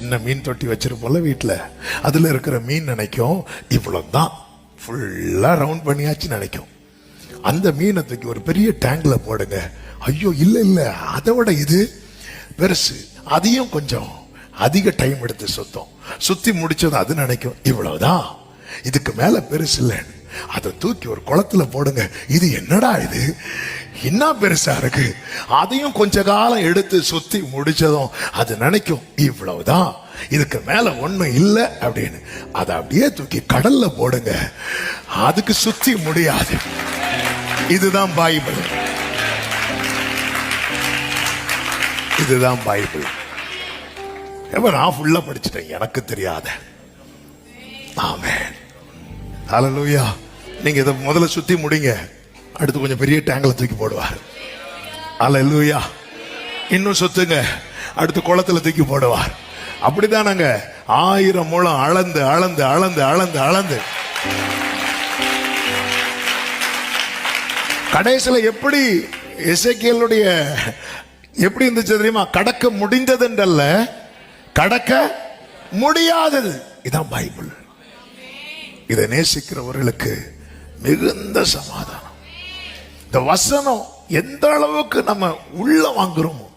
சின்ன மீன் தொட்டி வச்சிருப்போம்ல வீட்டில், அதில் இருக்கிற மீன் நினைக்கும் இவ்வளவுதான், ஃபுல்லாக ரவுண்ட் பண்ணியாச்சு நினைக்கும். அந்த மீனை தூக்கி ஒரு பெரிய டேங்க்ல போடுங்க, ஐயோ இல்லை இல்லை அதை விட இது பெருசு, அதையும் கொஞ்சம் அதிக டைம் எடுத்து சுத்தி முடிச்சது அது நினைக்கும் இவ்வளவுதான், இதுக்கு மேல பெருசு இல்லைன்னு. அதை தூக்கி ஒரு குளத்துல போடுங்க, இது என்னடா இது என்ன பெருசா இருக்கு, அதையும் கொஞ்ச காலம் எடுத்து சுத்தி முடிச்சதும் அது நினைக்கும் இவ்வளவுதான், இதுக்கு மேல ஒண்ணும் இல்லை அப்படின்னு. அதை அப்படியே தூக்கி கடல்ல போடுங்க, அதுக்கு சுத்தி முடியாது. இதுதான் பைபிள், இதுதான் பைபிள். நான் ஃபுல்லா படிச்சுட்டேன், எனக்கு தெரியாத. ஆமென், ஹல்லேலூயா. நீங்க இதை முதல்ல சுத்தி முடிங்க, அடுத்து கொஞ்சம் பெரிய டேங்க்ல தூக்கி போடுவார். ஹல்லேலூயா. இன்னும் சுத்துங்க, அடுத்து குளத்துல தூக்கி போடுவார். அப்படிதானங்க 1000 முழம் அளந்து அளந்து அளந்து அளந்து அளந்து கடைசியில எப்படி எசேக்கியேலுடைய எப்படி இருந்துச்சு தெரியுமா? கடக்க முடிந்தது என்றல்ல, கடக்க முடியாதது. இதான் பைபிள். இதை நேசிக்கிறவர்களுக்கு மிகுந்த சமாதானம். இந்த வசனம் எந்த அளவுக்கு நம்ம உள்ள வாங்குறோமோ